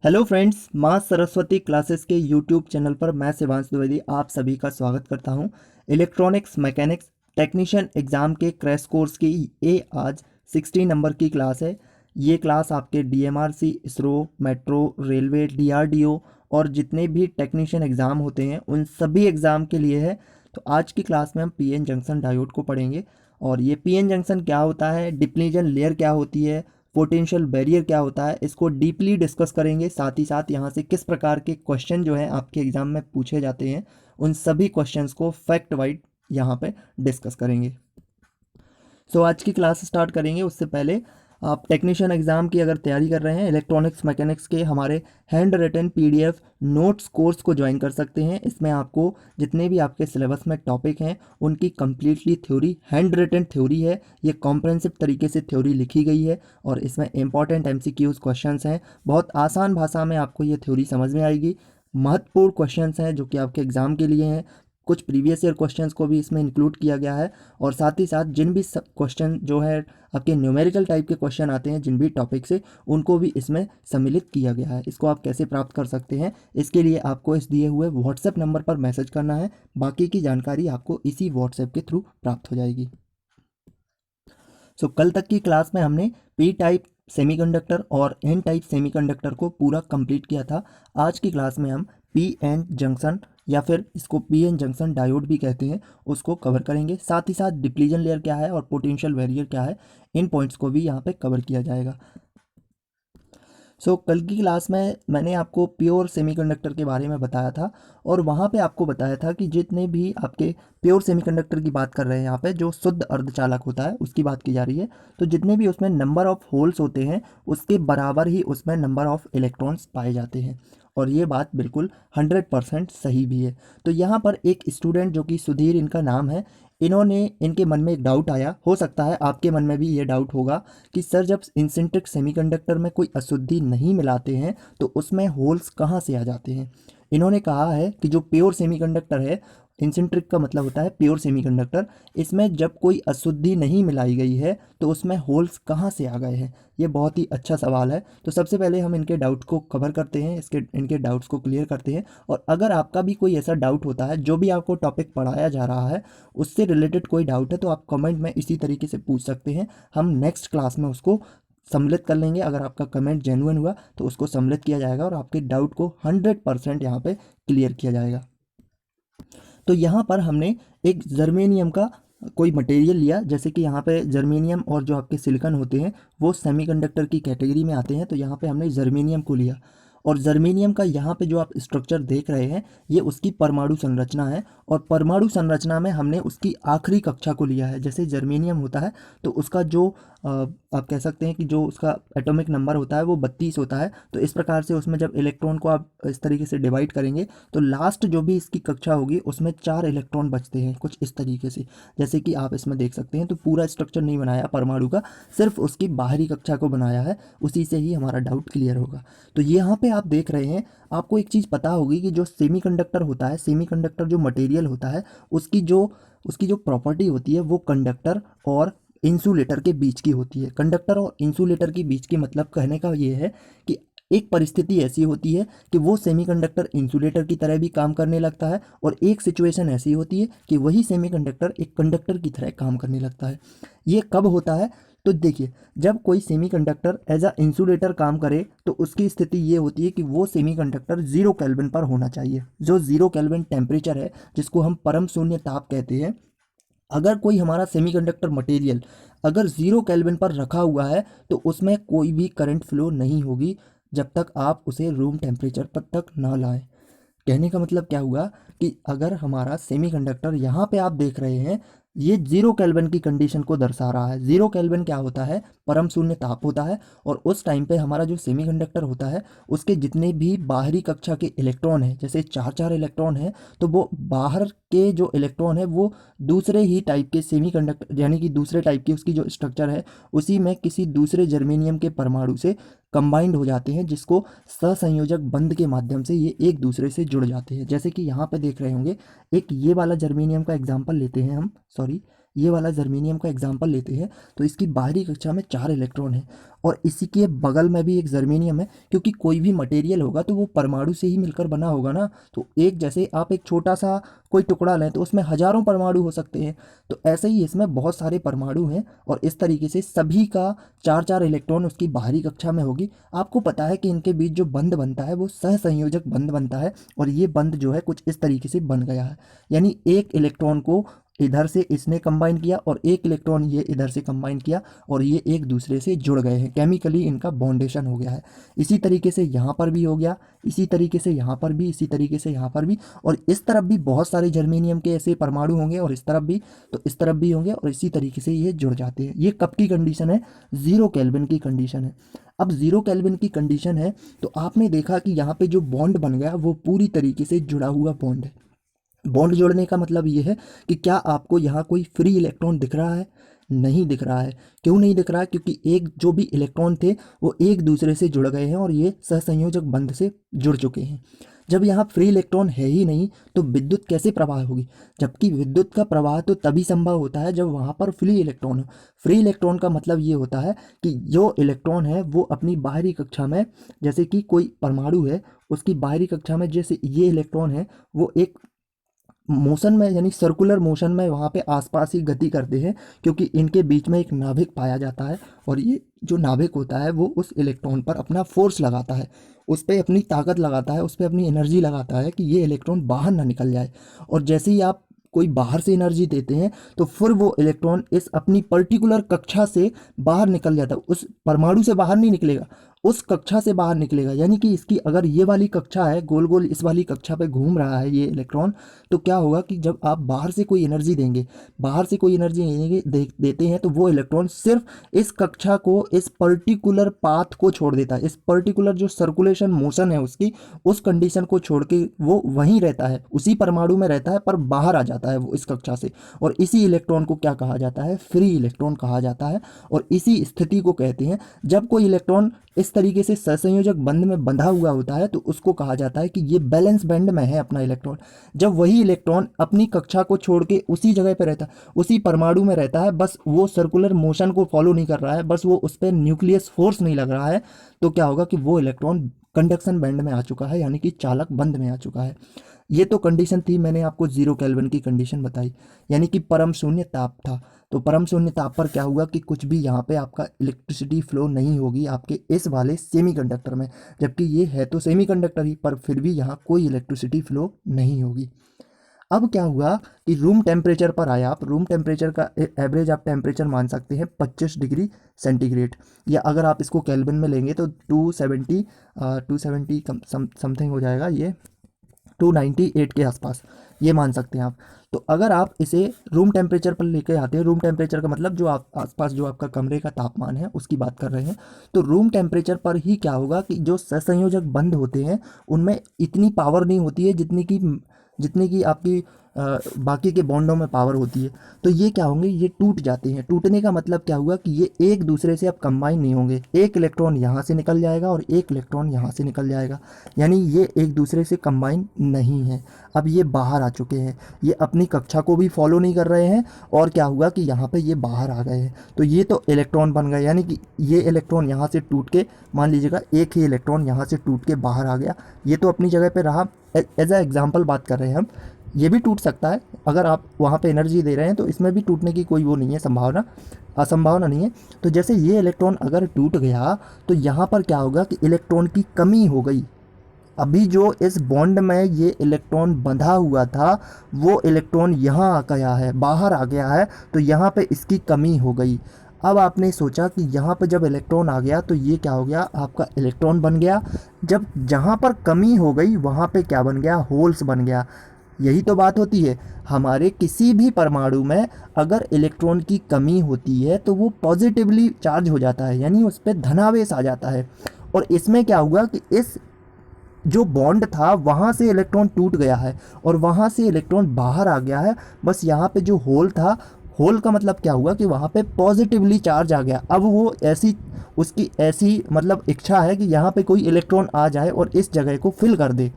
Hello friends, माँ Saraswati classes के YouTube channel पर मैं शिवांश द्विवेदी आप सभी का स्वागत करता हूँ। इलेक्ट्रॉनिक्स मैकेनिक्स टेक्नीशियन एग्ज़ाम के क्रैश कोर्स की ये आज 16 नंबर की क्लास है। ये क्लास आपके DMRC, ISRO, metro, railway, DRDO और जितने भी टेक्नीशियन एग्ज़ाम होते हैं उन सभी एग्ज़ाम के लिए है। तो आज की क्लास में हम पीएन जंक्शन डायोड को पढ़ेंगे और ये पीएन जंक्शन क्या होता है, डिप्लीजन लेयर क्या होती है, पोटेंशियल बैरियर क्या होता है, इसको डीपली डिस्कस करेंगे। साथ ही साथ यहाँ से किस प्रकार के क्वेश्चन जो हैं आपके एग्जाम में पूछे जाते हैं उन सभी क्वेश्चंस को फैक्ट वाइज यहाँ पे डिस्कस करेंगे। आज की क्लास स्टार्ट करेंगे उससे पहले आप टेक्नीशियन एग्ज़ाम की अगर तैयारी कर रहे हैं, इलेक्ट्रॉनिक्स मैकेनिक्स के हमारे handwritten PDF notes course को ज्वाइन कर सकते हैं। इसमें आपको जितने भी आपके सिलेबस में टॉपिक हैं उनकी completely theory, handwritten theory है, ये कॉम्प्रहेंसिव तरीके से थ्योरी लिखी गई है और इसमें इंपॉर्टेंट एमसीक्यूज क्वेश्चंस हैं। बहुत आसान भाषा में आपको ये थ्योरी समझ में आएगी। महत्वपूर्ण क्वेश्चंस हैं जो कि आपके एग्ज़ाम के लिए हैं। कुछ प्रीवियस ईयर क्वेश्चंस को भी इसमें इंक्लूड किया गया है और साथ ही साथ जिन भी क्वेश्चन जो है आपके न्यूमेरिकल टाइप के क्वेश्चन आते हैं जिन भी टॉपिक से, उनको भी इसमें सम्मिलित किया गया है। इसको आप कैसे प्राप्त कर सकते हैं, इसके लिए आपको इस दिए हुए व्हाट्सएप नंबर पर मैसेज करना है। बाकी की जानकारी आपको इसी व्हाट्सएप के थ्रू प्राप्त हो जाएगी। कल तक की क्लास में हमने पी टाइप सेमीकंडक्टर और एन टाइप सेमीकंडक्टर को पूरा कंप्लीट किया था। आज की क्लास में हम पी एन जंक्शन या फिर इसको पी एन जंक्शन डायोड भी कहते हैं उसको कवर करेंगे। साथ ही साथ डिप्लीजन लेयर क्या है और पोटेंशियल बैरियर क्या है, इन पॉइंट्स को भी यहाँ पे कवर किया जाएगा। कल की क्लास में मैंने आपको प्योर सेमीकंडक्टर के बारे में बताया था और वहाँ पे आपको बताया था कि जितने भी आपके प्योर सेमीकंडक्टर की बात कर रहे हैं, यहाँ पे जो शुद्ध अर्धचालक होता है उसकी बात की जा रही है, तो जितने भी उसमें नंबर ऑफ़ होल्स होते हैं उसके बराबर ही उसमें नंबर ऑफ़ इलेक्ट्रॉन्स पाए जाते हैं और ये बात बिल्कुल 100% सही भी है। तो यहाँ पर एक स्टूडेंट जो कि सुधीर इनका नाम है, इनके मन में एक डाउट आया, हो सकता है आपके मन में भी ये डाउट होगा कि सर जब इंसिंट्रिक सेमीकंडक्टर में कोई अशुद्धि नहीं मिलाते हैं तो उसमें होल्स कहाँ से आ जाते हैं। इन्होंने कहा है कि जो प्योर सेमीकंडक्टर है, इंसिंट्रिक का मतलब होता है प्योर सेमीकंडक्टर, इसमें जब कोई अशुद्धि नहीं मिलाई गई है तो उसमें होल्स कहाँ से आ गए हैं। ये बहुत ही अच्छा सवाल है। तो सबसे पहले हम इनके डाउट को कवर करते हैं, इनके डाउट्स को क्लियर करते हैं और अगर आपका भी कोई ऐसा डाउट होता है जो भी आपको टॉपिक पढ़ाया जा रहा है उससे रिलेटेड कोई डाउट है तो आप कमेंट में इसी तरीके से पूछ सकते हैं। हम नेक्स्ट क्लास में उसको सम्मिलित कर लेंगे। अगर आपका कमेंट जेन्युइन हुआ तो उसको सम्मिलित किया जाएगा और आपके डाउट को 100% यहाँ पे क्लियर किया जाएगा। तो यहाँ पर हमने एक जर्मेनियम का कोई मटेरियल लिया, जैसे कि यहाँ पे जर्मेनियम और जो आपके सिलिकॉन होते हैं वो सेमीकंडक्टर की कैटेगरी में आते हैं, तो यहाँ पे हमने जर्मेनियम को लिया और जर्मेनियम का यहाँ पे जो आप स्ट्रक्चर देख रहे हैं ये उसकी परमाणु संरचना है और परमाणु संरचना में हमने उसकी आखिरी कक्षा को लिया है। जैसे जर्मेनियम होता है तो उसका जो आप कह सकते हैं कि जो उसका एटॉमिक नंबर होता है वो 32 होता है, तो इस प्रकार से उसमें जब इलेक्ट्रॉन को आप इस तरीके से डिवाइड करेंगे तो लास्ट जो भी इसकी कक्षा होगी उसमें 4 इलेक्ट्रॉन बचते हैं कुछ इस तरीके से, जैसे कि आप इसमें देख सकते हैं। तो पूरा स्ट्रक्चर नहीं बनाया परमाणु का, सिर्फ उसकी बाहरी कक्षा को बनाया है, उसी से ही हमारा डाउट क्लियर होगा। तो यहाँ पे आप देख रहे हैं, आपको एक चीज़ पता होगी कि जो सेमीकंडक्टर होता है, सेमीकंडक्टर जो मटेरियल होता है उसकी जो प्रॉपर्टी होती है वो कंडक्टर और इंसुलेटर के बीच की होती है। कंडक्टर और इंसुलेटर के बीच की मतलब कहने का ये है कि एक परिस्थिति ऐसी होती है कि वो सेमीकंडक्टर इंसुलेटर की तरह भी काम करने लगता है और एक सिचुएशन ऐसी होती है कि वही सेमीकंडक्टर एक कंडक्टर की तरह काम करने लगता है। ये कब होता है, तो देखिए, जब कोई सेमीकंडक्टर एज अ इंसुलेटर काम करे तो उसकी स्थिति ये होती है कि वो सेमीकंडक्टर 0 केल्विन पर होना चाहिए। जो 0 केल्विन टेम्परेचर है जिसको हम परम शून्य ताप कहते हैं, अगर कोई हमारा सेमीकंडक्टर मटेरियल अगर 0 केल्विन पर रखा हुआ है तो उसमें कोई भी करंट फ्लो नहीं होगी जब तक आप उसे रूम टेम्परेचर पर तक ना लाएं। कहने का मतलब क्या हुआ कि अगर हमारा सेमीकंडक्टर यहाँ पे आप देख रहे हैं ये 0 केल्विन की कंडीशन को दर्शा रहा है। 0 केल्विन क्या होता है, परम शून्य ताप होता है और उस टाइम पे हमारा जो सेमीकंडक्टर होता है उसके जितने भी बाहरी कक्षा के इलेक्ट्रॉन हैं, जैसे 4 इलेक्ट्रॉन हैं, तो वो बाहर के जो इलेक्ट्रॉन है वो दूसरे ही टाइप के सेमीकंडक्टर यानी कि दूसरे टाइप की उसकी जो स्ट्रक्चर है उसी में किसी दूसरे जर्मेनियम के परमाणु से कंबाइंड हो जाते हैं, जिसको सहसंयोजक बंध के माध्यम से ये एक दूसरे से जुड़ जाते हैं। जैसे कि यहाँ पे देख रहे होंगे, एक ये वाला जर्मेनियम का एग्जांपल लेते हैं हम, सॉरी ये वाला जर्मेनियम का एग्जाम्पल लेते हैं तो इसकी बाहरी कक्षा में 4 इलेक्ट्रॉन है और इसी के बगल में भी एक जर्मेनियम है, क्योंकि कोई भी मटेरियल होगा तो वो परमाणु से ही मिलकर बना होगा ना। तो एक जैसे आप एक छोटा सा कोई टुकड़ा लें तो उसमें हजारों परमाणु हो सकते हैं, तो ऐसे ही इसमें बहुत सारे परमाणु हैं और इस तरीके से सभी का 4-4 इलेक्ट्रॉन उसकी बाहरी कक्षा में होगी। आपको पता है कि इनके बीच जो बंध बनता है वो सहसंयोजक बंध बनता है और ये बंध जो है कुछ इस तरीके से बन गया है, यानी एक इलेक्ट्रॉन को इधर से इसने कंबाइन किया और एक इलेक्ट्रॉन ये इधर से कंबाइन किया और ये एक दूसरे से जुड़ गए हैं, केमिकली इनका बॉन्डेशन हो गया है। इसी तरीके से यहाँ पर भी हो गया, इसी तरीके से यहाँ पर भी, इसी तरीके से यहाँ पर भी, और इस तरफ भी बहुत सारे जर्मेनियम के ऐसे परमाणु होंगे और इस तरफ भी, तो इस तरफ भी होंगे और इसी तरीके से ये जुड़ जाते हैं। ये कब की कंडीशन है? 0 केल्विन की कंडीशन है। अब 0 केल्विन की कंडीशन है तो आपने देखा कि यहाँ पे जो बॉन्ड बन गया वो पूरी तरीके से जुड़ा हुआ बॉन्ड है। बॉन्ड जोड़ने का मतलब ये है कि क्या आपको यहाँ कोई फ्री इलेक्ट्रॉन दिख रहा है? नहीं दिख रहा है। क्यों नहीं दिख रहा है? क्योंकि एक जो भी इलेक्ट्रॉन थे वो एक दूसरे से जुड़ गए हैं और ये सहसंयोजक बंध से जुड़ चुके हैं। जब यहाँ फ्री इलेक्ट्रॉन है ही नहीं तो विद्युत कैसे प्रवाह होगी? जबकि विद्युत का प्रवाह तो तभी संभव होता है जब वहाँ पर फ्री इलेक्ट्रॉन हो। फ्री इलेक्ट्रॉन का मतलब ये होता है कि जो इलेक्ट्रॉन है वो अपनी बाहरी कक्षा में, जैसे कि कोई परमाणु है उसकी बाहरी कक्षा में, जैसे ये इलेक्ट्रॉन है वो एक मोशन में यानी सर्कुलर मोशन में वहाँ पे आसपास ही गति करते हैं, क्योंकि इनके बीच में एक नाभिक पाया जाता है और ये जो नाभिक होता है वो उस इलेक्ट्रॉन पर अपना फोर्स लगाता है, उस पर अपनी ताकत लगाता है, उस पर अपनी एनर्जी लगाता है कि ये इलेक्ट्रॉन बाहर ना निकल जाए। और जैसे ही आप कोई बाहर से एनर्जी देते हैं तो फिर वो इलेक्ट्रॉन इस अपनी पर्टिकुलर कक्षा से बाहर निकल जाता है, उस परमाणु से बाहर नहीं निकलेगा, उस कक्षा से बाहर निकलेगा। यानी कि इसकी अगर ये वाली कक्षा है, गोल गोल इस वाली कक्षा पे घूम रहा है ये इलेक्ट्रॉन, तो क्या होगा कि जब आप बाहर से कोई एनर्जी देंगे, बाहर से कोई एनर्जी देते हैं तो वो इलेक्ट्रॉन सिर्फ इस कक्षा को, इस पर्टिकुलर पाथ को छोड़ देता है, इस पर्टिकुलर जो सर्कुलेशन मोशन है उसकी, उस कंडीशन को छोड़ के वो वहीं रहता है, उसी परमाणु में रहता है, पर बाहर आ जाता है वो इस कक्षा से। और इसी इलेक्ट्रॉन को क्या कहा जाता है? फ्री इलेक्ट्रॉन कहा जाता है। और इसी स्थिति को कहते हैं, जब कोई इलेक्ट्रॉन इस तरीके से सहसंयोजक बंध में बंधा हुआ होता है तो उसको कहा जाता है कि ये बैलेंस बैंड में है अपना इलेक्ट्रॉन। जब वही इलेक्ट्रॉन अपनी कक्षा को छोड़ के उसी जगह पर रहता है, उसी परमाणु में रहता है, बस वो सर्कुलर मोशन को फॉलो नहीं कर रहा है, बस वो उस पर न्यूक्लियस फोर्स नहीं लग रहा है, तो क्या होगा कि वो इलेक्ट्रॉन कंडक्शन बैंड में आ चुका है, यानी कि चालक बंध में आ चुका है। ये तो कंडीशन थी, मैंने आपको 0 केल्विन की कंडीशन बताई, यानी कि परम शून्य ताप था। तो परम शून्य ताप पर क्या होगा कि कुछ भी यहाँ पे आपका इलेक्ट्रिसिटी फ्लो नहीं होगी आपके इस वाले सेमीकंडक्टर में, जबकि ये है तो सेमीकंडक्टर ही, पर फिर भी यहाँ कोई इलेक्ट्रिसिटी फ्लो नहीं होगी। अब क्या हुआ कि रूम टेम्परेचर पर आया, आप रूम टेम्परेचर का एवरेज आप टेम्परेचर मान सकते हैं 25 डिग्री सेंटीग्रेड, या अगर आप इसको केल्विन में लेंगे तो 270 समथिंग हो जाएगा, ये 298 के आसपास ये मान सकते हैं आप। तो अगर आप इसे रूम टेम्परेचर पर लेके आते हैं, रूम टेम्परेचर का मतलब जो आप आसपास जो आपका कमरे का तापमान है उसकी बात कर रहे हैं, तो रूम टेम्परेचर पर ही क्या होगा कि जो सहसंयोजक बंध होते हैं उनमें इतनी पावर नहीं होती है जितनी की आपकी बाकी के बॉन्डों में पावर होती है। तो ये क्या होंगे, ये टूट जाते हैं। टूटने का मतलब क्या हुआ कि ये एक दूसरे से अब कंबाइन नहीं होंगे, एक इलेक्ट्रॉन यहाँ से निकल जाएगा और एक इलेक्ट्रॉन यहाँ से निकल जाएगा, यानी ये एक दूसरे से कंबाइन नहीं है। अब ये बाहर आ चुके हैं, ये अपनी कक्षा को भी फॉलो नहीं कर रहे हैं, और क्या हुआ कि यहाँ पे ये बाहर आ गए हैं, तो ये तो इलेक्ट्रॉन बन गए, यानी कि ये इलेक्ट्रॉन यहाँ से टूट के, मान लीजिएगा एक ही इलेक्ट्रॉन यहाँ से टूट के बाहर आ गया, ये तो अपनी जगह पे रहा। एज अ एग्जाम्पल बात कर रहे हैं हम, ये भी टूट सकता है, अगर आप वहाँ पे एनर्जी दे रहे हैं तो इसमें भी टूटने की कोई वो नहीं है, असंभावना नहीं है। तो जैसे ये इलेक्ट्रॉन अगर टूट गया तो यहाँ पर क्या होगा कि इलेक्ट्रॉन की कमी हो गई। अभी जो इस बॉन्ड में ये इलेक्ट्रॉन बंधा हुआ था वो इलेक्ट्रॉन यहाँ आ गया है, बाहर आ गया है, तो यहाँ पे इसकी कमी हो गई। अब आपने सोचा कि यहाँ पे जब इलेक्ट्रॉन आ गया तो ये क्या हो गया, आपका इलेक्ट्रॉन बन गया। जब जहाँ पर कमी हो गई वहाँ पे क्या बन गया, होल्स बन गया। यही तो बात होती है, हमारे किसी भी परमाणु में अगर इलेक्ट्रॉन की कमी होती है तो वो पॉजिटिवली चार्ज हो जाता है, यानी उस पर धनावेश आ जाता है। और इसमें क्या हुआ कि इस जो बॉन्ड था वहाँ से इलेक्ट्रॉन टूट गया है और वहाँ से इलेक्ट्रॉन बाहर आ गया है। बस यहाँ पे जो होल था, होल का मतलब क्या हुआ कि वहाँ पे पॉजिटिवली चार्ज आ गया। अब वो उसकी ऐसी मतलब इच्छा है कि यहाँ पे कोई इलेक्ट्रॉन आ जाए और इस जगह को फिल कर दे।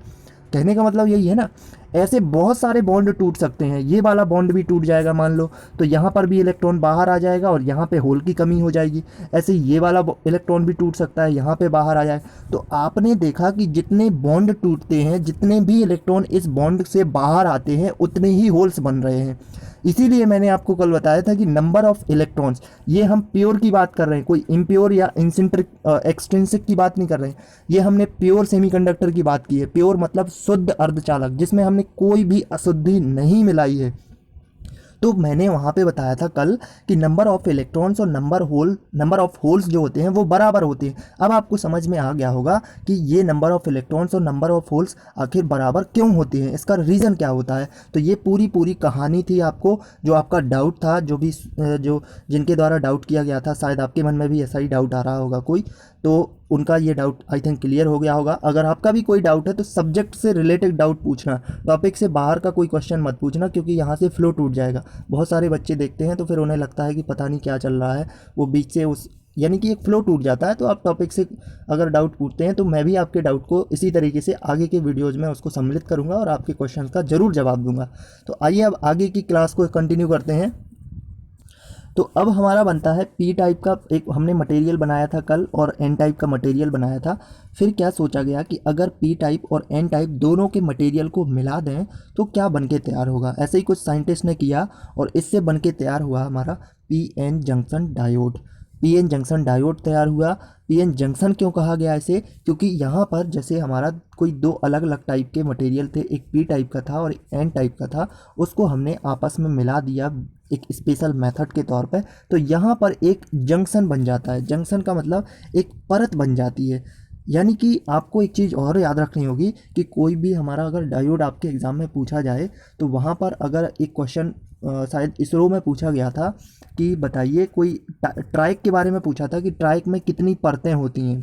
कहने का मतलब यही है ना। ऐसे बहुत सारे बॉन्ड टूट सकते हैं, ये वाला बॉन्ड भी टूट जाएगा मान लो, तो यहाँ पर भी इलेक्ट्रॉन बाहर आ जाएगा और यहाँ पे होल की कमी हो जाएगी। ऐसे ये वाला इलेक्ट्रॉन भी टूट सकता है, यहाँ पे बाहर आ जाए। तो आपने देखा कि जितने बॉन्ड टूटते हैं, जितने भी इलेक्ट्रॉन इस बॉन्ड से बाहर आते हैं, उतने ही होल्स बन रहे हैं। इसीलिए मैंने आपको कल बताया था कि नंबर ऑफ इलेक्ट्रॉन्स, ये हम प्योर की बात कर रहे हैं, कोई इम्प्योर या इंसिंट्रिक एक्सट्रिंसिक की बात नहीं कर रहे हैं। ये हमने प्योर सेमीकंडक्टर की बात की है। प्योर मतलब शुद्ध अर्धचालक, जिसमें हमने कोई भी अशुद्धि नहीं मिलाई है। तो मैंने वहाँ पे बताया था कल कि नंबर ऑफ इलेक्ट्रॉन्स और नंबर ऑफ होल्स जो होते हैं वो बराबर होते हैं। अब आपको समझ में आ गया होगा कि ये नंबर ऑफ इलेक्ट्रॉन्स और नंबर ऑफ होल्स आखिर बराबर क्यों होते हैं, इसका रीज़न क्या होता है। तो ये पूरी कहानी थी आपको, जो आपका डाउट था, जो जिनके द्वारा डाउट किया गया था, शायद आपके मन में भी ऐसा ही डाउट आ रहा होगा कोई, तो उनका ये डाउट आई थिंक क्लियर हो गया होगा। अगर आपका भी कोई डाउट है तो सब्जेक्ट से रिलेटेड डाउट पूछना, टॉपिक से बाहर का कोई क्वेश्चन मत पूछना, क्योंकि यहाँ से फ्लो टूट जाएगा। बहुत सारे बच्चे देखते हैं तो फिर उन्हें लगता है कि पता नहीं क्या चल रहा है, वो बीच से उस यानी कि एक फ्लो टूट जाता है। तो आप टॉपिक से अगर डाउट पूछते हैं तो मैं भी आपके डाउट को इसी तरीके से आगे के वीडियोज़ में उसको सम्मिलित करूँगा और आपके क्वेश्चन का ज़रूर जवाब दूंगा। तो आइए अब आगे की क्लास को कंटिन्यू करते हैं। तो अब हमारा बनता है पी टाइप का एक हमने मटेरियल बनाया था कल, और एन टाइप का मटेरियल बनाया था। फिर क्या सोचा गया कि अगर पी टाइप और एन टाइप दोनों के मटेरियल को मिला दें तो क्या बन के तैयार होगा। ऐसे ही कुछ साइंटिस्ट ने किया और इससे बन के तैयार हुआ हमारा P N junction diode. P N junction diode तैयार हुआ। पी एन जंक्शन क्यों कहा गया इसे, क्योंकि यहाँ पर जैसे हमारा कोई दो अलग अलग टाइप के मटेरियल थे, एक पी टाइप का था और एक एन टाइप का था, उसको हमने आपस में मिला दिया एक स्पेशल मेथड के तौर पे, तो यहाँ पर एक जंक्शन बन जाता है। जंक्शन का मतलब एक परत बन जाती है। यानी कि आपको एक चीज़ और याद रखनी होगी कि कोई भी हमारा अगर डायोड आपके एग्ज़ाम में पूछा जाए तो वहाँ पर अगर एक क्वेश्चन शायद इसरो में पूछा गया था कि बताइए, कोई ट्राइक के बारे में पूछा था कि ट्राइक में कितनी परतें होती हैं,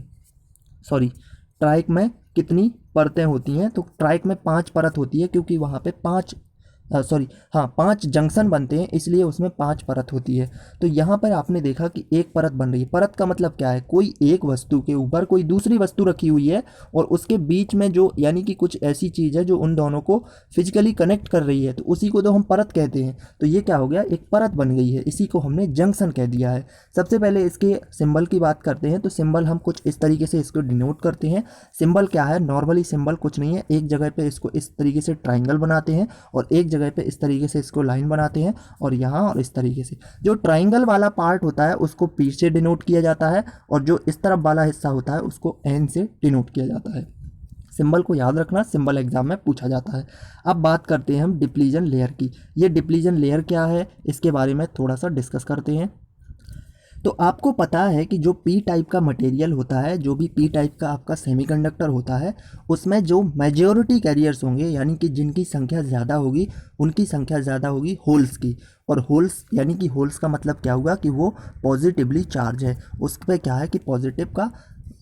ट्राइक में कितनी परतें होती हैं। तो ट्राइक में 5 परत होती है, क्योंकि वहाँ पे 5 जंक्शन बनते हैं, इसलिए उसमें 5 परत होती है। तो यहाँ पर आपने देखा कि एक परत बन रही है। परत का मतलब क्या है, कोई एक वस्तु के ऊपर कोई दूसरी वस्तु रखी हुई है और उसके बीच में जो यानी कि कुछ ऐसी चीज़ है जो उन दोनों को फिजिकली कनेक्ट कर रही है, तो उसी को तो हम परत कहते हैं। तो ये क्या हो गया, एक परत बन गई है, इसी को हमने जंक्शन कह दिया है। सबसे पहले इसके सिंबल की बात करते हैं। तो सिंबल हम कुछ इस तरीके से इसको डिनोट करते हैं। सिंबल क्या है, नॉर्मली सिंबल कुछ नहीं है, एक जगह पे इसको इस तरीके से ट्राइंगल बनाते हैं और एक जगह पे इस तरीके से इसको लाइन बनाते हैं, और यहाँ और इस तरीके से जो ट्राइंगल वाला पार्ट होता है उसको पी से डिनोट किया जाता है, और जो इस तरफ वाला हिस्सा होता है उसको एन से डिनोट किया जाता है। सिंबल को याद रखना, सिंबल एग्जाम में पूछा जाता है। अब बात करते हैं हम डिप्लीजन लेयर की। ये डिप्लीजन लेयर क्या है, इसके बारे में थोड़ा सा डिस्कस करते हैं। तो आपको पता है कि जो पी टाइप का मटेरियल होता है, जो भी पी टाइप का आपका सेमीकंडक्टर होता है, उसमें जो मेजॉरिटी कैरियर्स होंगे, यानी कि जिनकी संख्या ज़्यादा होगी, उनकी संख्या ज़्यादा होगी होल्स की। और होल्स यानी कि होल्स का मतलब क्या हुआ कि वो पॉजिटिवली चार्ज है, उस पर क्या है कि पॉजिटिव का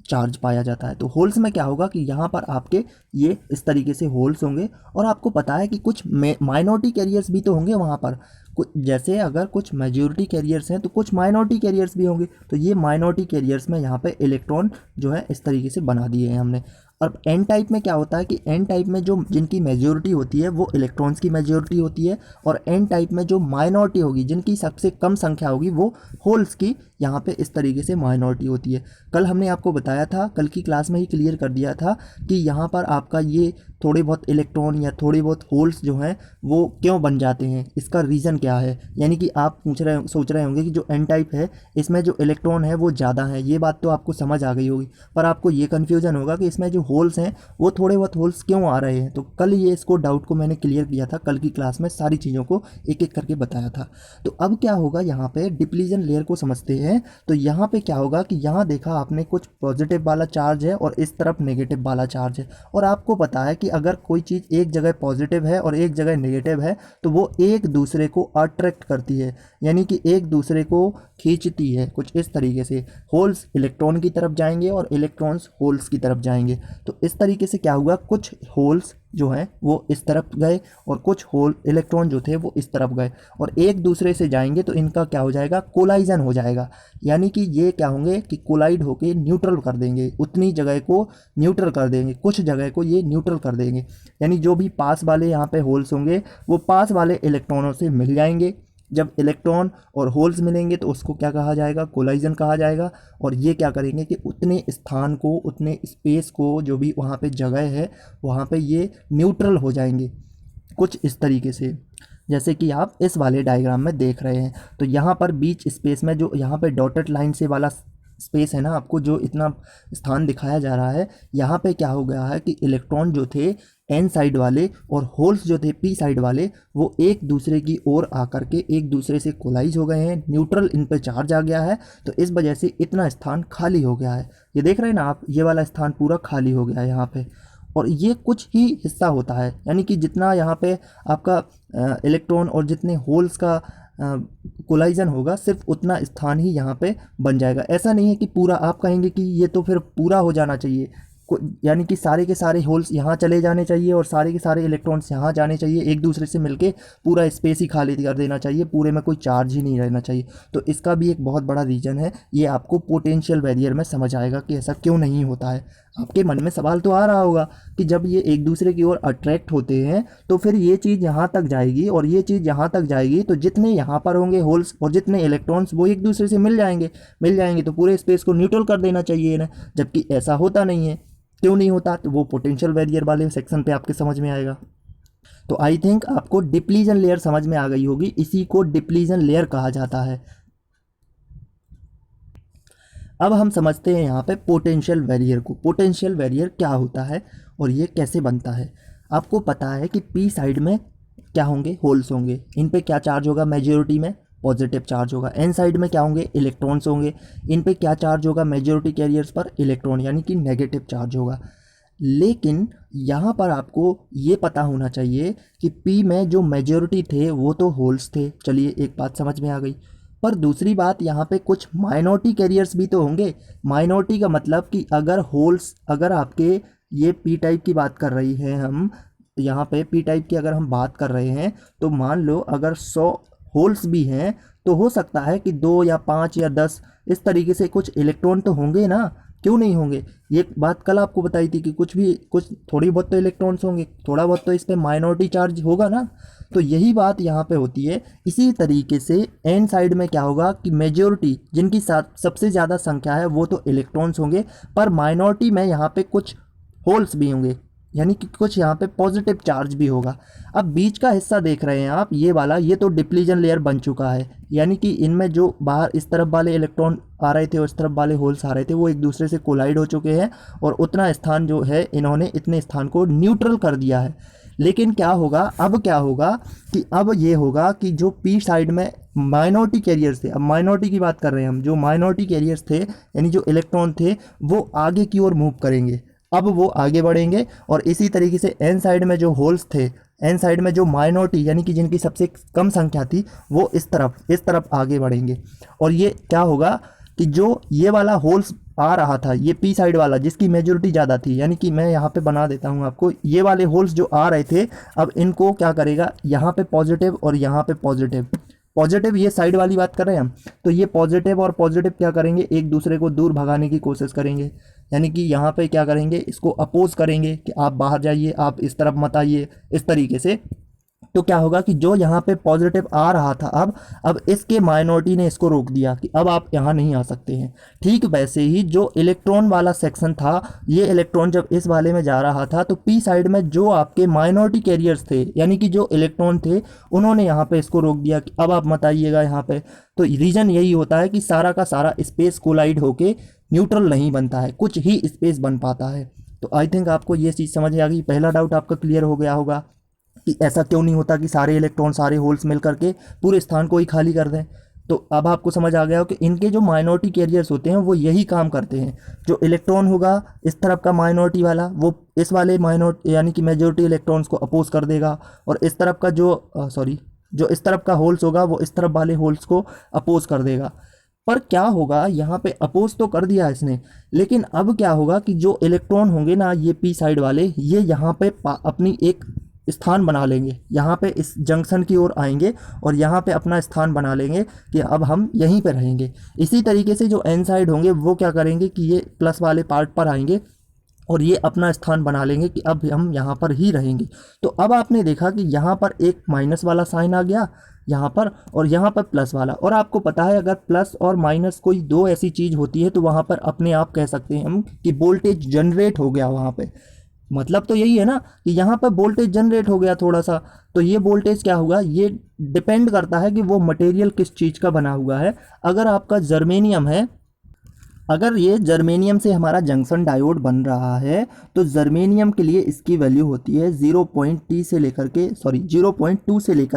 चार्ज पाया जाता है। तो होल्स में क्या होगा कि यहाँ पर आपके ये इस तरीके से होल्स होंगे, और आपको पता है कि कुछ माइनॉरिटी कैरियर्स भी तो होंगे वहाँ पर। कुछ जैसे अगर कुछ मेजॉरिटी कैरियर्स हैं तो कुछ माइनॉरिटी कैरियर्स भी होंगे। तो ये माइनॉरिटी कैरियर्स में यहाँ पे इलेक्ट्रॉन जो है इस तरीके से बना दिए हैं हमने। और एन टाइप में क्या होता है कि एन टाइप में जो जिनकी मेजॉरिटी होती है वो इलेक्ट्रॉन्स की मेजॉरिटी होती है, और एन टाइप में जो माइनॉरिटी होगी, जिनकी सबसे कम संख्या होगी, वो होल्स की यहाँ पे इस तरीके से माइनॉरिटी होती है। कल हमने आपको बताया था, कल की क्लास में ही क्लियर कर दिया था कि यहाँ पर आपका ये थोड़े बहुत इलेक्ट्रॉन या थोड़े बहुत होल्स जो हैं वो क्यों बन जाते हैं, इसका रीज़न क्या है। यानी कि आप सोच रहे होंगे कि जो एन टाइप है इसमें जो इलेक्ट्रॉन है वो ज़्यादा है, ये बात तो आपको समझ आ गई होगी, पर आपको ये कन्फ्यूज़न होगा कि इसमें जो होल्स हैं वो थोड़े बहुत होल्स क्यों आ रहे हैं। तो कल ये इसको डाउट को मैंने क्लियर किया था, कल की क्लास में सारी चीज़ों को एक एक करके बताया था। तो अब क्या होगा, यहाँ पे डिप्लीजन लेयर को समझते हैं। तो यहाँ पे क्या होगा कि यहाँ देखा आपने कुछ पॉजिटिव वाला चार्ज है और इस तरफ नेगेटिव वाला चार्ज है, और आपको पता है कि अगर कोई चीज़ एक जगह पॉजिटिव है और एक जगह नेगेटिव है तो वो एक दूसरे को अट्रैक्ट करती है, यानी कि एक दूसरे को खींचती है। कुछ इस तरीके से होल्स इलेक्ट्रॉन की तरफ जाएंगे और इलेक्ट्रॉन्स होल्स की तरफ जाएंगे। तो इस तरीके से क्या हुआ, कुछ होल्स जो हैं वो इस तरफ गए और कुछ होल इलेक्ट्रॉन जो थे वो इस तरफ गए और एक दूसरे से जाएंगे तो इनका क्या हो जाएगा, कोलाइजन हो जाएगा। यानी कि ये क्या होंगे कि कोलाइड होके न्यूट्रल कर देंगे, उतनी जगह को न्यूट्रल कर देंगे, कुछ जगह को ये न्यूट्रल कर देंगे। यानी जो भी पास वाले यहाँ पे होल्स होंगे वो पास वाले इलेक्ट्रॉनों से मिल जाएंगे। जब इलेक्ट्रॉन और होल्स मिलेंगे तो उसको क्या कहा जाएगा, कोलाइजन कहा जाएगा। और ये क्या करेंगे कि उतने स्थान को, उतने स्पेस को, जो भी वहाँ पे जगह है वहाँ पे ये न्यूट्रल हो जाएंगे कुछ इस तरीके से, जैसे कि आप इस वाले डायग्राम में देख रहे हैं। तो यहाँ पर बीच स्पेस में जो यहाँ पे डॉटेड लाइन से वाला स्पेस है ना, आपको जो इतना स्थान दिखाया जा रहा है, यहाँ पे क्या हो गया है कि इलेक्ट्रॉन जो थे एन साइड वाले और होल्स जो थे पी साइड वाले वो एक दूसरे की ओर आकर के एक दूसरे से कोलाइज हो गए हैं, न्यूट्रल इन पे चार्ज आ गया है। तो इस वजह से इतना स्थान खाली हो गया है। ये देख रहे हैं ना आप, ये वाला स्थान पूरा खाली हो गया है यहाँ पे। और ये कुछ ही हिस्सा होता है, यानी कि जितना यहाँ पे आपका इलेक्ट्रॉन और जितने होल्स का कोलाइजन होगा सिर्फ उतना स्थान ही यहाँ पे बन जाएगा। ऐसा नहीं है कि पूरा, आप कहेंगे कि ये तो फिर पूरा हो जाना चाहिए, यानी कि सारे के सारे होल्स यहाँ चले जाने चाहिए और सारे के सारे इलेक्ट्रॉन्स यहाँ जाने चाहिए, एक दूसरे से मिलके पूरा स्पेस ही खाली कर देना चाहिए, पूरे में कोई चार्ज ही नहीं रहना चाहिए। तो इसका भी एक बहुत बड़ा रीज़न है। ये आपको पोटेंशियल बैरियर में समझ आएगा कि ऐसा क्यों नहीं होता है। आपके मन में सवाल तो आ रहा होगा कि जब ये एक दूसरे की ओर अट्रैक्ट होते हैं तो फिर ये चीज़ यहाँ तक जाएगी और ये चीज़ यहाँ तक जाएगी, तो जितने यहाँ पर होंगे होल्स और जितने इलेक्ट्रॉन्स वो एक दूसरे से मिल जाएंगे तो पूरे स्पेस को न्यूट्रल कर देना चाहिए ना, जबकि ऐसा होता नहीं है। क्यों नहीं होता, तो वो पोटेंशियल बैरियर वाले सेक्शन पे आपके समझ में आएगा। तो आई थिंक आपको डिप्लीजन लेयर समझ में आ गई होगी, इसी को डिप्लीजन लेयर कहा जाता है। अब हम समझते हैं यहाँ पे पोटेंशियल बैरियर को। पोटेंशियल बैरियर क्या होता है और ये कैसे बनता है। आपको पता है कि पी साइड में क्या होंगे, होल्स होंगे, इन पे क्या चार्ज होगा, मेजॉरिटी में पॉजिटिव चार्ज होगा। एन साइड में क्या होंगे, इलेक्ट्रॉन्स होंगे, इन पे क्या चार्ज होगा, मेजॉरिटी कैरियर्स पर इलेक्ट्रॉन, यानी कि नेगेटिव चार्ज होगा। लेकिन यहाँ पर आपको ये पता होना चाहिए कि पी में जो मेजॉरिटी थे वो तो होल्स थे, चलिए एक बात समझ में आ गई। पर दूसरी बात, यहाँ पे कुछ माइनॉरिटी कैरियर्स भी तो होंगे। माइनॉरिटी का मतलब कि अगर होल्स, अगर आपके ये पी टाइप की बात कर रही है हम, यहाँ पे पी टाइप की अगर हम बात कर रहे हैं तो मान लो अगर 100 होल्स भी हैं तो हो सकता है कि 2 या 5 या 10 इस तरीके से कुछ इलेक्ट्रॉन तो होंगे ना, क्यों नहीं होंगे। ये बात कल आपको बताई थी कि कुछ थोड़ी बहुत तो इलेक्ट्रॉन्स होंगे, थोड़ा बहुत तो इस पर माइनॉरिटी चार्ज होगा ना। तो यही बात यहाँ पे होती है। इसी तरीके से एन साइड में क्या होगा कि मेजॉरिटी, जिनकी सबसे ज़्यादा संख्या है वो तो इलेक्ट्रॉन्स होंगे, पर माइनॉरिटी में यहाँ पे कुछ होल्स भी होंगे, यानी कि कुछ यहाँ पे पॉजिटिव चार्ज भी होगा। अब बीच का हिस्सा देख रहे हैं आप, ये वाला, ये तो डिप्लीजन लेयर बन चुका है, यानी कि इनमें जो बाहर इस तरफ वाले इलेक्ट्रॉन आ रहे थे और इस तरफ वाले होल्स आ रहे थे वो एक दूसरे से कोलाइड हो चुके हैं और उतना स्थान जो है इन्होंने इतने स्थान को न्यूट्रल कर दिया है। लेकिन क्या होगा, अब क्या होगा कि अब ये होगा कि जो पी साइड में माइनॉरिटी कैरियर्स थे, अब माइनॉरिटी की बात कर रहे हैं हम, जो माइनॉरिटी कैरियर्स थे यानी जो इलेक्ट्रॉन थे वो आगे की ओर मूव करेंगे, अब वो आगे बढ़ेंगे। और इसी तरीके से एन साइड में जो होल्स थे, एन साइड में जो माइनॉरिटी यानी कि जिनकी सबसे कम संख्या थी वो इस तरफ आगे बढ़ेंगे। और ये क्या होगा कि जो ये वाला होल्स आ रहा था, ये पी साइड वाला जिसकी मेजॉरिटी ज़्यादा थी, यानी कि मैं यहाँ पे बना देता हूँ आपको, ये वाले होल्स जो आ रहे थे अब इनको क्या करेगा, यहाँ पे पॉजिटिव और यहाँ पे पॉजिटिव ये साइड वाली बात कर रहे हैं हम, तो ये पॉजिटिव और पॉजिटिव क्या करेंगे, एक दूसरे को दूर भगाने की कोशिश करेंगे। यानी कि यहाँ पे क्या करेंगे, इसको अपोज करेंगे कि आप बाहर जाइए, आप इस तरफ मत आइए, इस तरीके से। तो क्या होगा कि जो यहाँ पे पॉजिटिव आ रहा था अब इसके माइनॉरिटी ने इसको रोक दिया कि अब आप यहाँ नहीं आ सकते हैं। ठीक वैसे ही जो इलेक्ट्रॉन वाला सेक्शन था, ये इलेक्ट्रॉन जब इस वाले में जा रहा था तो पी साइड में जो आपके माइनॉरिटी कैरियर्स थे यानी कि जो इलेक्ट्रॉन थे उन्होंने यहाँ पे इसको रोक दिया कि अब आप मत आइएगा यहाँ पे। तो रीज़न यही होता है कि सारा का सारा स्पेस कोलाइड होके न्यूट्रल नहीं बनता है, कुछ ही स्पेस बन पाता है। तो आई थिंक आपको ये चीज़ समझ आ गई। पहला डाउट आपका क्लियर हो गया होगा कि ऐसा क्यों नहीं होता कि सारे इलेक्ट्रॉन, सारे होल्स मिल करके पूरे स्थान को ही खाली कर दें। तो अब आपको समझ आ गया हो कि इनके जो माइनॉरिटी कैरियर्स होते हैं वो यही काम करते हैं। जो इलेक्ट्रॉन होगा इस तरफ का माइनॉरिटी वाला, वो इस वाले माइनॉरिटी यानी कि मेजॉरिटी इलेक्ट्रॉन्स को अपोज कर देगा, और इस तरफ का जो इस तरफ का होल्स होगा वो इस तरफ वाले होल्स को अपोज कर देगा। पर क्या होगा, यहाँ पे अपोज तो कर दिया इसने, लेकिन अब क्या होगा कि जो इलेक्ट्रॉन होंगे ना ये पी साइड वाले, ये यहाँ पे अपनी एक स्थान बना लेंगे, यहाँ पे इस जंक्शन की ओर आएंगे और यहाँ पे अपना स्थान बना लेंगे कि अब हम यहीं पे रहेंगे। इसी तरीके से जो एन साइड होंगे वो क्या करेंगे कि ये प्लस वाले पार्ट पर आएंगे और ये अपना स्थान बना लेंगे कि अब हम यहाँ पर ही रहेंगे। तो अब आपने देखा कि यहाँ पर एक माइनस वाला साइन आ गया यहाँ पर, और यहाँ पर प्लस वाला। और आपको पता है अगर प्लस और माइनस कोई दो ऐसी चीज़ होती है तो वहाँ पर अपने आप कह सकते हैं हम कि वोल्टेज जनरेट हो गया वहाँ पे। मतलब तो यही है ना कि यहाँ पर वोल्टेज जनरेट हो गया थोड़ा सा। तो ये वोल्टेज क्या होगा, ये डिपेंड करता है कि वो मटेरियल किस चीज़ का बना हुआ है। अगर आपका जर्मेनियम है, अगर ये जर्मेनियम से हमारा जंक्शन डायोड बन रहा है तो जर्मेनियम के लिए इसकी वैल्यू होती है 0.2 से लेकर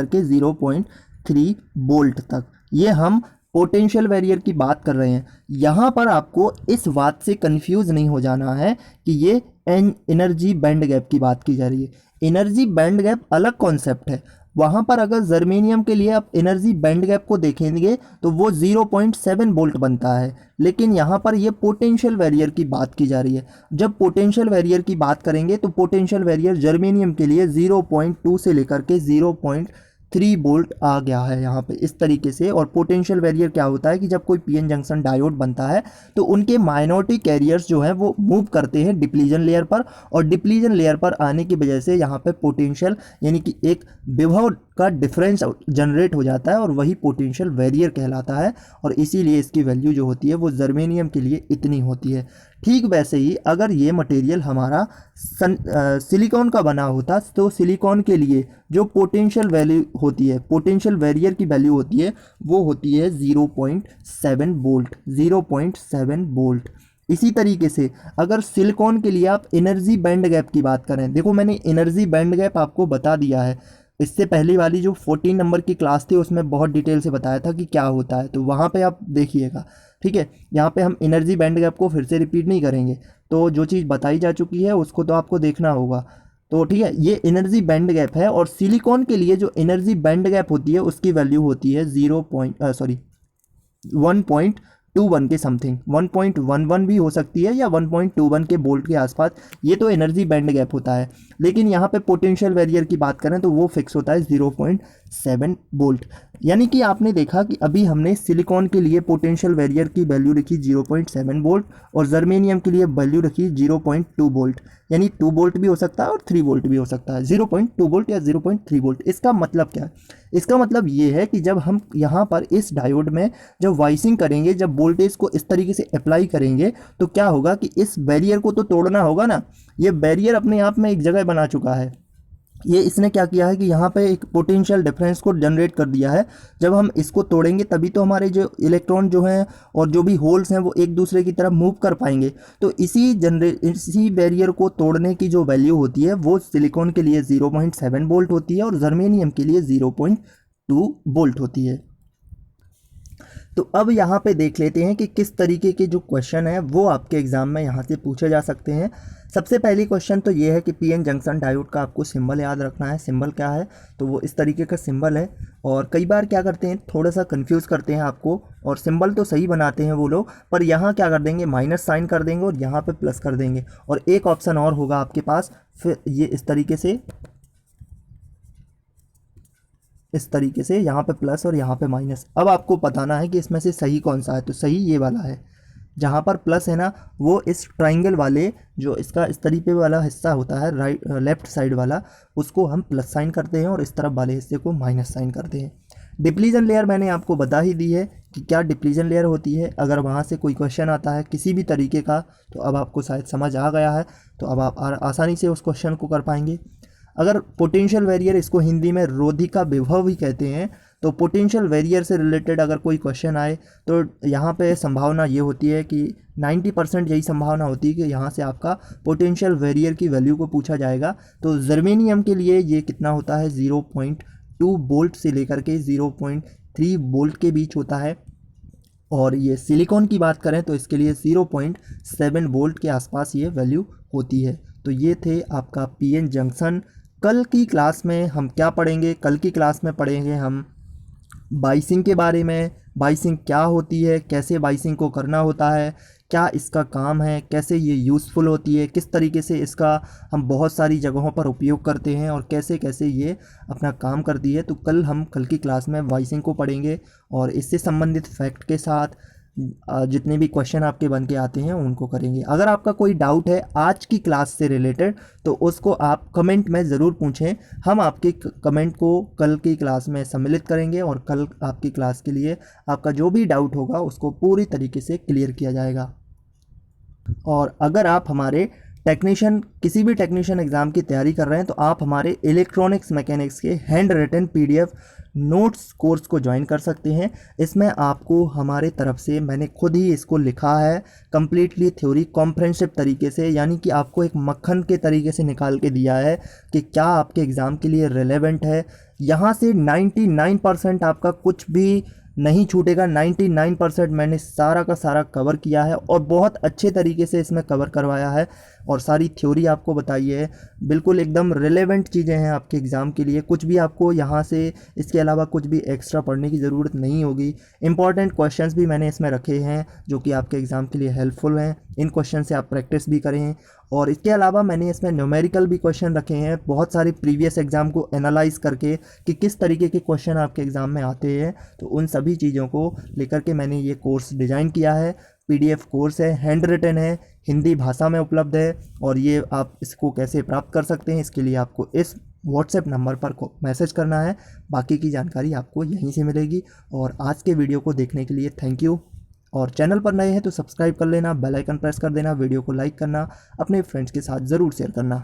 के 0.3 वोल्ट तक। ये हम पोटेंशियल बैरियर की बात कर रहे हैं। यहाँ पर आपको इस बात से कंफ्यूज नहीं हो जाना है कि ये एनर्जी बैंड गैप की बात की जा रही है। एनर्जी बैंड गैप अलग कॉन्सेप्ट है। वहाँ पर अगर जर्मेनियम के लिए आप एनर्जी बैंड गैप को देखेंगे तो वो 0.7 वोल्ट बनता है, लेकिन यहाँ पर ये पोटेंशियल बैरियर की बात की जा रही है। जब पोटेंशियल बैरियर की बात करेंगे तो पोटेंशियल बैरियर जर्मेनियम के लिए 0.2 से लेकर के 0.3 वोल्ट आ गया है यहाँ पे इस तरीके से। और पोटेंशियल बैरियर क्या होता है कि जब कोई पीएन जंक्शन डायोड बनता है तो उनके माइनॉरिटी कैरियर्स जो हैं वो मूव करते हैं डिप्लीजन लेयर पर, और डिप्लीजन लेयर पर आने की वजह से यहाँ पे पोटेंशियल यानी कि एक विभव का डिफरेंस जनरेट हो जाता है और वही पोटेंशियल बैरियर कहलाता है। और इसीलिए इसकी वैल्यू जो होती है वो जर्मेनियम के लिए इतनी होती है। ठीक वैसे ही अगर ये मटेरियल हमारा सिलिकॉन का बना होता तो सिलिकॉन के लिए जो पोटेंशियल वैल्यू होती है, पोटेंशियल बैरियर की वैल्यू होती है वो होती है 0.7 वोल्ट, 0.7 वोल्ट। इसी तरीके से अगर सिलिकॉन के लिए आप एनर्जी बैंड गैप की बात करें, देखो मैंने एनर्जी बैंड गैप आपको बता दिया है। इससे पहली वाली जो 14 नंबर की क्लास थी उसमें बहुत डिटेल से बताया था कि क्या होता है, तो वहाँ पे आप देखिएगा। ठीक है, यहाँ पे हम एनर्जी बैंड गैप को फिर से रिपीट नहीं करेंगे, तो जो चीज़ बताई जा चुकी है उसको तो आपको देखना होगा। तो ठीक है, ये एनर्जी बैंड गैप है। और सिलिकॉन के लिए जो एनर्जी बैंड गैप होती है उसकी वैल्यू होती है 1.21 के समथिंग, 1.11 भी हो सकती है या 1.21 के वोल्ट के आसपास। ये तो एनर्जी बैंड गैप होता है, लेकिन यहाँ पे पोटेंशियल बैरियर की बात करें तो वो फिक्स होता है 0.7 वोल्ट। यानी कि आपने देखा कि अभी हमने सिलिकॉन के लिए पोटेंशियल बैरियर की वैल्यू रखी 0.7 वोल्ट और जर्मेनियम के लिए वैल्यू रखी 0.2 वोल्ट। यानी 2 वोल्ट भी हो सकता है और 3 वोल्ट भी हो सकता है, 0.2 वोल्ट या 0.3 वोल्ट। इसका मतलब क्या है? इसका मतलब ये है कि जब हम यहाँ पर इस डायोड में जब वाइसिंग करेंगे, जब वोल्टेज को इस तरीके से अप्लाई करेंगे तो क्या होगा कि इस बैरियर को तो तोड़ना होगा ना। ये बैरियर अपने आप में एक जगह बना चुका है। ये इसने क्या किया है कि यहाँ पे एक पोटेंशियल डिफरेंस को जनरेट कर दिया है। जब हम इसको तोड़ेंगे तभी तो हमारे जो इलेक्ट्रॉन जो हैं और जो भी होल्स हैं वो एक दूसरे की तरफ मूव कर पाएंगे। तो इसी बैरियर को तोड़ने की जो वैल्यू होती है वो सिलिकॉन के लिए 0.7 वोल्ट होती है और जर्मेनियम के लिए 0.2 वोल्ट होती है। तो अब यहाँ पे देख लेते हैं कि किस तरीके के जो क्वेश्चन है वो आपके एग्ज़ाम में यहाँ से पूछे जा सकते हैं। सबसे पहली क्वेश्चन तो ये है कि पीएन जंक्शन डायोड का आपको सिंबल याद रखना है। सिंबल क्या है? तो वो इस तरीके का सिंबल है। और कई बार क्या करते हैं, थोड़ा सा कंफ्यूज करते हैं आपको, और सिंबल तो सही बनाते हैं वो लोग, पर यहाँ क्या कर देंगे, माइनस साइन कर देंगे और यहाँ पे प्लस कर देंगे। और एक ऑप्शन और होगा आपके पास, फिर ये इस तरीके से यहाँ पे प्लस और यहाँ पे माइनस। अब आपको बताना है कि इसमें से सही कौन सा है। तो सही ये वाला है, जहाँ पर प्लस है ना वो इस ट्राइंगल वाले जो इसका इस तरीके वाला हिस्सा होता है लेफ्ट साइड वाला, उसको हम प्लस साइन करते हैं और इस तरफ वाले हिस्से को माइनस साइन करते हैं। डिप्लीजन लेयर मैंने आपको बता ही दी है कि क्या डिप्लीजन लेयर होती है। अगर वहाँ से कोई क्वेश्चन आता है किसी भी तरीके का तो अब आपको शायद समझ आ गया है, तो अब आप आसानी से उस क्वेश्चन को कर पाएंगे। अगर पोटेंशियल बैरियर, इसको हिंदी में रोधी का विभव भी कहते हैं, तो पोटेंशियल बैरियर से रिलेटेड अगर कोई क्वेश्चन आए तो यहाँ पे संभावना ये होती है कि 90% यही संभावना होती है कि यहाँ से आपका पोटेंशियल बैरियर की वैल्यू को पूछा जाएगा। तो जर्मेनियम के लिए ये कितना होता है, 0.2 वोल्ट से लेकर के 0.3 वोल्ट के बीच होता है। और ये सिलिकॉन की बात करें तो इसके लिए 0.7 वोल्ट के आसपास ये वैल्यू होती है। तो ये थे आपका पीएन जंक्शन। कल की क्लास में हम क्या पढ़ेंगे? कल की क्लास में पढ़ेंगे हम बाइसिंग के बारे में, बाइसिंग क्या होती है, कैसे बाइसिंग को करना होता है, क्या इसका काम है, कैसे ये यूज़फुल होती है, किस तरीके से इसका हम बहुत सारी जगहों पर उपयोग करते हैं और कैसे कैसे ये अपना काम करती है। तो कल की क्लास में बाइसिंग को पढ़ेंगे और इससे संबंधित फैक्ट के साथ जितने भी क्वेश्चन आपके बन के आते हैं उनको करेंगे। अगर आपका कोई डाउट है आज की क्लास से रिलेटेड तो उसको आप कमेंट में ज़रूर पूछें। हम आपके कमेंट को कल की क्लास में सम्मिलित करेंगे और कल आपकी क्लास के लिए आपका जो भी डाउट होगा उसको पूरी तरीके से क्लियर किया जाएगा। और अगर आप हमारे किसी भी टेक्नीशियन एग्ज़ाम की तैयारी कर रहे हैं तो आप हमारे इलेक्ट्रॉनिक्स मैकेनिक्स के handwritten PDF notes course को ज्वाइन कर सकते हैं। इसमें आपको हमारे तरफ से, मैंने खुद ही इसको लिखा है कम्प्लीटली थ्योरी कॉम्प्रहेंसिव तरीके से, यानी कि आपको एक मक्खन के तरीके से निकाल के दिया है कि क्या आपके एग्ज़ाम के लिए रिलेवेंट है। यहाँ से 99% आपका कुछ भी नहीं छूटेगा। 99% मैंने सारा का सारा कवर किया है और बहुत अच्छे तरीके से इसमें कवर करवाया है और सारी थ्योरी आपको बताई है। बिल्कुल एकदम रिलेवेंट चीज़ें हैं आपके एग्ज़ाम के लिए। कुछ भी आपको यहाँ से इसके अलावा कुछ भी एक्स्ट्रा पढ़ने की ज़रूरत नहीं होगी। इंपॉर्टेंट क्वेश्चंस भी मैंने इसमें रखे हैं जो कि आपके एग्ज़ाम के लिए हेल्पफुल हैं। इन क्वेश्चन से आप प्रैक्टिस भी करें और इसके अलावा मैंने इसमें न्यूमेरिकल भी क्वेश्चन रखे हैं, बहुत सारे प्रीवियस एग्ज़ाम को एनालाइज करके कि किस तरीके के क्वेश्चन आपके एग्ज़ाम में आते हैं। तो उन सभी चीज़ों को लेकर के मैंने ये कोर्स डिज़ाइन किया है। पीडीएफ कोर्स है, हैंड रिटन है, हिंदी भाषा में उपलब्ध है और ये आप इसको कैसे प्राप्त कर सकते हैं इसके लिए आपको इस व्हाट्सएप नंबर पर मैसेज करना है। बाकी की जानकारी आपको यहीं से मिलेगी। और आज के वीडियो को देखने के लिए थैंक यू। और चैनल पर नए हैं तो सब्सक्राइब कर लेना, बेल आइकन प्रेस कर देना, वीडियो को लाइक करना, अपने फ्रेंड्स के साथ ज़रूर शेयर करना।